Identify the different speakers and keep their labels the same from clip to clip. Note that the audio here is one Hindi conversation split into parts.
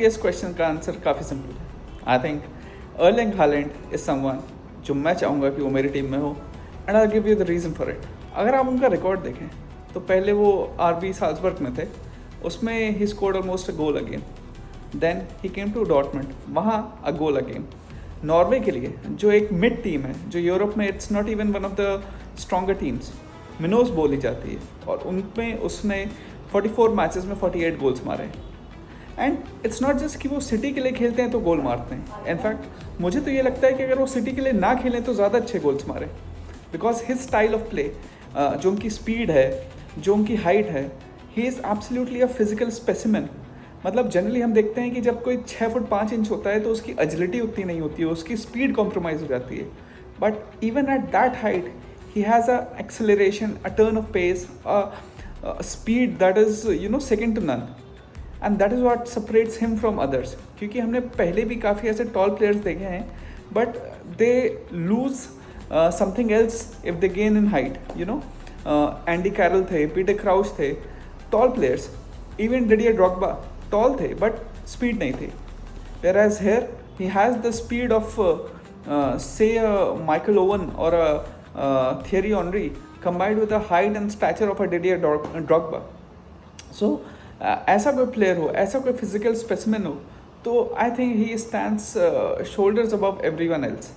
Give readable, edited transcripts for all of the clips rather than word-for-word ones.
Speaker 1: कि इस क्वेश्चन का आंसर काफ़ी सिंपल है। I think Erling Haaland is someone जो मैं चाहूँगा कि वो मेरी टीम में हो, and I give you the reason for it. अगर आप उनका रिकॉर्ड देखें तो पहले वो आरबी साल्जबर्ग में थे, उसमें he scored almost a goal a game. Then he came to Dortmund, वहाँ a goal a game. Norway के लिए जो एक मिड टीम है, जो यूरोप में it's not even one of the stronger teams, मिनोस बोली जाती है, और उनमें उसने 44 मैचेस में 48 गोल्स मारे। एंड इट्स नॉट जस्ट कि वो सिटी के लिए खेलते हैं तो गोल मारते हैं। इनफैक्ट मुझे तो ये लगता है कि अगर वो सिटी के लिए ना खेलें तो ज़्यादा अच्छे गोल्स मारे, because his style of play, जो उनकी स्पीड है, जो उनकी हाइट है, he is absolutely a physical specimen. मतलब जनरली हम देखते हैं कि जब कोई 6 फुट 5 इंच होता है तो उसकी एजिलिटी उतनी नहीं होती है, उसकी स्पीड कॉम्प्रोमाइज़ हो जाती है। But even at that height he has a acceleration, a turn of pace, speed that is second to none, and that is what separates him from others. क्योंकि हमने पहले भी काफ़ी ऐसे टॉल प्लेयर्स देखे हैं, but they lose something else if they gain in height. Andy Carroll थे, पीटर क्राउच थे, tall players. Even Didier Drogba tall थे बट स्पीड नहीं थी। whereas here he has the speed of say Michael Owen or Thierry Henry combined with the height and stature of a Didier Drogba. So ऐसा कोई प्लेयर हो, ऐसा कोई फिजिकल स्पेसिमेन हो, तो आई think he stands shoulders above everyone else.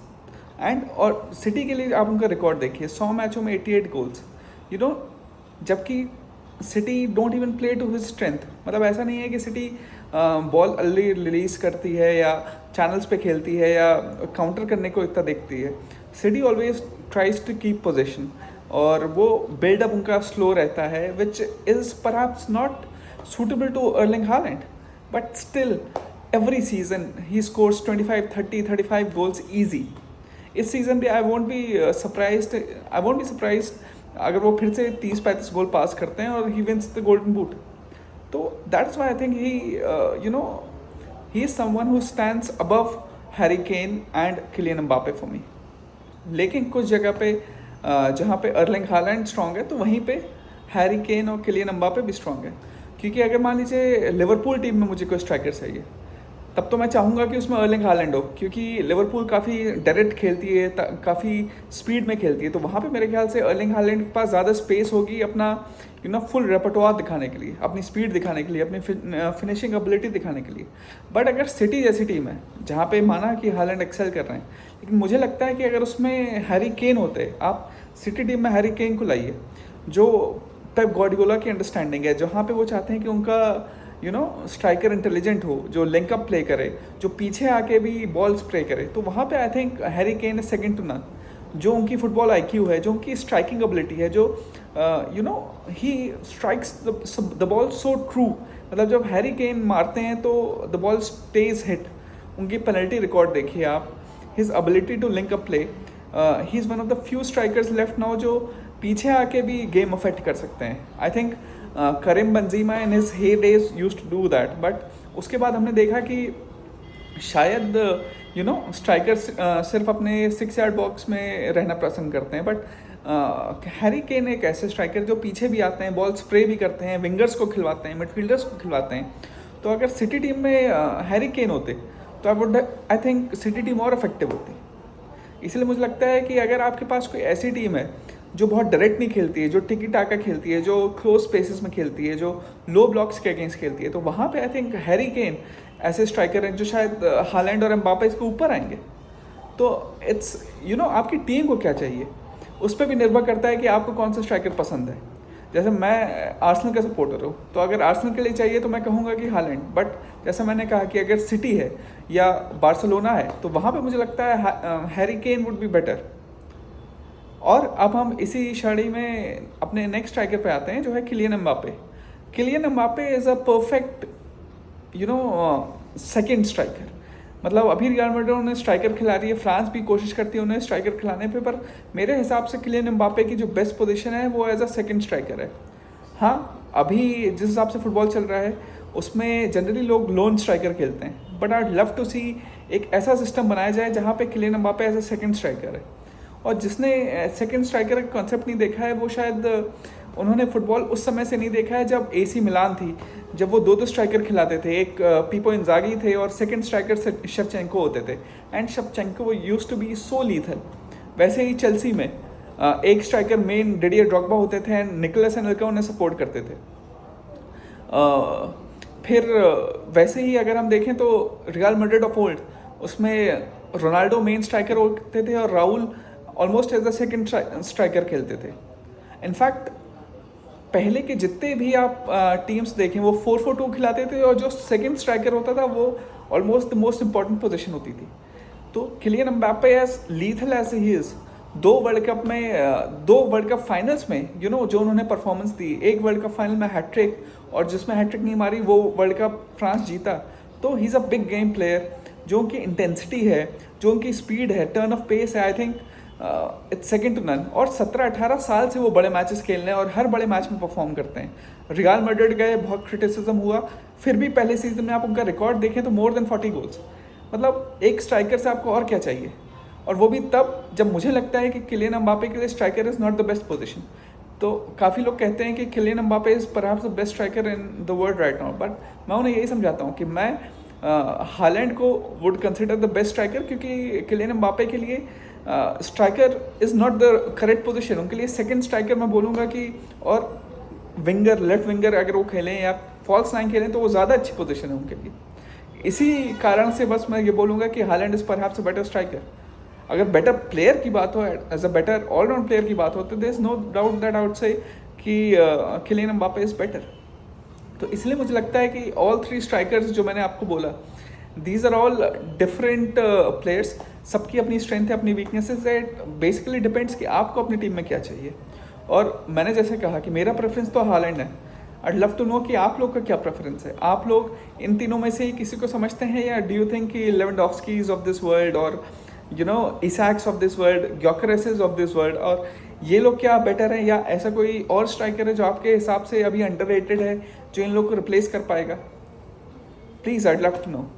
Speaker 1: And और सिटी के लिए आप उनका रिकॉर्ड देखिए, 100 मैचों में 88 गोल्स, जबकि City don't even play to his strength. मतलब ऐसा नहीं है कि सिटी बॉल अर्ली रिलीज करती है या चैनल्स पे खेलती है या काउंटर करने को इतना देखती है। City always tries to keep position, और वो बिल्डअप उनका स्लो रहता है, which is perhaps not suitable to Erling Haaland, but still every season he scores 25, 30, 35 goals easy. इस सीज़न भी आई वोंट बी सरप्राइज्ड अगर वो फिर से 30-35 गोल पास करते हैं और he wins the golden boot. तो that's why I think he is someone who stands above Harry Kane and Kylian Mbappe for me. लेकिन कुछ जगह पे जहाँ पे अर्लिंग हालैंड स्ट्रॉन्ग है, तो वहीं पे हैरी केन और किलियन एम्बापे भी स्ट्रॉन्ग है। क्योंकि अगर मान लीजिए लिवरपूल टीम में मुझे कोई स्ट्राइकर चाहिए, तब तो मैं चाहूँगा कि उसमें अर्लिंग हालैंड हो, क्योंकि लिवरपूल काफ़ी डायरेक्ट खेलती है, काफ़ी स्पीड में खेलती है। तो वहाँ पे मेरे ख्याल से अर्लिंग हालैंड के पास ज़्यादा स्पेस होगी अपना फुल रेपर्टोयर दिखाने के लिए, अपनी स्पीड दिखाने के लिए, अपनी फिनिशिंग एबिलिटी दिखाने के लिए। बट अगर सिटी जैसी टीम है जहाँ पे माना कि हालैंड एक्सेल कर रहे हैं, लेकिन मुझे लगता है कि अगर उसमें हैरी केन होते, आप सिटी टीम में हैरी केन को लाइए, जो पेप गार्डियोला की अंडरस्टैंडिंग है, जहाँ पे वो चाहते हैं कि उनका स्ट्राइकर इंटेलिजेंट हो, जो लिंक अप प्ले करे, जो पीछे आके भी बॉल स्प्रे करे, तो वहाँ पे I think Harry Kane is second to none. जो उनकी फुटबॉल आईक्यू है, जो उनकी स्ट्राइकिंग एबिलिटी है, जो he strikes the ball so true. मतलब जब हैरी केन मारते हैं तो द बॉल स्टेज हिट। उनकी पेनल्टी रिकॉर्ड देखिए आप, his ability to link up play, he is one of the few strikers left now जो पीछे आके भी गेम अफेक्ट कर सकते हैं। I think Karim Benzema in his heydays used to do that, but उसके बाद हमने देखा कि शायद स्ट्राइकर्स सिर्फ अपने 6 यार्ड बॉक्स में रहना पसंद करते हैं। बट हैरी केन एक ऐसे स्ट्राइकर जो पीछे भी आते हैं, बॉल स्प्रे भी करते हैं, विंगर्स को खिलवाते हैं, मिडफील्डर्स को खिलवाते हैं। तो अगर सिटी टीम में हैरी केन होते तो आई थिंक सिटी टीम और इफेक्टिव होती। इसलिए मुझे लगता है कि अगर आपके पास कोई ऐसी टीम है जो बहुत डायरेक्ट नहीं खेलती है, जो टिकी टाका खेलती है, जो क्लोज स्पेसेस में खेलती है, जो लो ब्लॉक्स के अगेंस्ट खेलती है, तो वहाँ पे आई थिंक हैरी केन ऐसे स्ट्राइकर हैं जो शायद हालैंड और एम्बापे इसके ऊपर आएंगे। तो इट्स आपकी टीम को क्या चाहिए, उस पर भी निर्भर करता है कि आपको कौन सा स्ट्राइकर पसंद है। जैसे मैं आर्सेनल का सपोर्टर हूँ, तो अगर आर्सेनल के लिए चाहिए तो मैं कहूँगा कि हालैंड। बट जैसा मैंने कहा कि अगर सिटी है या बार्सिलोना है, तो वहाँ पे मुझे लगता है Harry Kane would be better. और अब हम इसी श्रेणी में अपने नेक्स्ट स्ट्राइकर पे आते हैं, जो है Kylian Mbappe. Kylian Mbappe is a perfect second striker. मतलब अभी रियल मैड्रिड उन्हें स्ट्राइकर खिला रही है, फ्रांस भी कोशिश करती है उन्हें स्ट्राइकर खिलाने पे, पर मेरे हिसाब से किलियन एम्बापे की जो बेस्ट पोजीशन है वो एज अ सेकंड स्ट्राइकर है। हाँ, अभी जिस हिसाब से फुटबॉल चल रहा है उसमें जनरली लोग लोन स्ट्राइकर खेलते हैं, but I love to see एक ऐसा सिस्टम बनाया जाए जहाँ पे Kylian Mbappe as a second striker है। और जिसने सेकंड स्ट्राइकर का कॉन्सेप्ट नहीं देखा है वो शायद उन्होंने फुटबॉल उस समय से नहीं देखा है जब एसी मिलान थी, जब वो 2-2 स्ट्राइकर खिलाते थे, एक पीपो इंजागी थे और सेकंड स्ट्राइकर शेवचेंको होते थे, and Shevchenko used to be so lethal. वैसे ही चेल्सी में एक स्ट्राइकर मेन डिडियर ड्रॉग्बा होते थे एंड निकोलस एनेल्का उन्हें सपोर्ट करते थे। फिर वैसे ही अगर हम देखें तो रियल मैड्रिड ऑफ ओल्ड, उसमें रोनाल्डो मेन स्ट्राइकर होते थे और Raul almost as a second striker खेलते थे। इनफैक्ट पहले के जितने भी आप टीम्स देखें वो 4-4-2 खिलाते थे और जो सेकंड स्ट्राइकर होता था वो almost the most important position होती थी। तो Kylian Mbappe as lethal as he is, दो वर्ल्ड कप फाइनल्स में जो उन्होंने परफॉर्मेंस दी, एक वर्ल्ड कप फाइनल में हैट्रिक, और जिसमें हैट्रिक नहीं मारी वो वर्ल्ड कप फ्रांस जीता। तो he is a big game player. जो उनकी इंटेंसिटी है, जो उनकी स्पीड है, टर्न ऑफ पेस है, I think it's second to none. और 17-18 साल से वो बड़े मैचेस खेल रहे हैं और हर बड़े मैच में परफॉर्म करते हैं। रियल मैड्रिड गए, बहुत क्रिटिसिज्म हुआ, फिर भी पहले सीजन में आप उनका रिकॉर्ड देखें तो मोर देन 40 गोल्स। मतलब एक स्ट्राइकर से आपको और क्या चाहिए, और वो भी तब जब मुझे लगता है कि किलियन एम्बाप्पे के लिए striker is not the best position. तो काफ़ी लोग कहते हैं कि Kylian Mbappe is perhaps the best striker in the world right now, but मैं उन्हें यही समझाता हूँ कि मैं हालैंड को would consider the best striker, क्योंकि किलियन एम्बाप्पे के लिए striker is not the correct position. उनके लिए सेकंड स्ट्राइकर मैं बोलूँगा कि, और विंगर, लेफ्ट विंगर अगर वो खेलें या फॉल्स नाइन खेलें तो वो ज़्यादा अच्छी पोजीशन है उनके लिए। इसी कारण से बस मैं ये बोलूँगा कि Haaland is perhaps a better striker. अगर बेटर प्लेयर की बात हो, as a better allround player की बात हो, तो there is no doubt that I would say कि किलियन एम्बाप्पे इज़ बेटर। तो इसलिए मुझे लगता है कि ऑल थ्री स्ट्राइकर्स जो मैंने आपको बोला, these are all different players, सबकी अपनी स्ट्रेंथ है, अपनी वीकनेसेस है। बेसिकली डिपेंड्स कि आपको अपनी टीम में क्या चाहिए। और मैंने जैसे कहा कि मेरा प्रेफरेंस तो हालैंड है। आई लव टू नो कि आप लोग का क्या प्रेफरेंस है। आप लोग इन तीनों में से ही किसी को समझते हैं, या डू यू थिंक कि लेवेंडोव्स्कीज ऑफ दिस वर्ल्ड और Isaks of this world, Gyokereses of this world, और ये लोग क्या बेटर हैं, या ऐसा कोई और स्ट्राइकर है जो आपके हिसाब से अभी अंडररेटेड है, जो इन लोग को रिप्लेस कर पाएगा? Please, I love to no.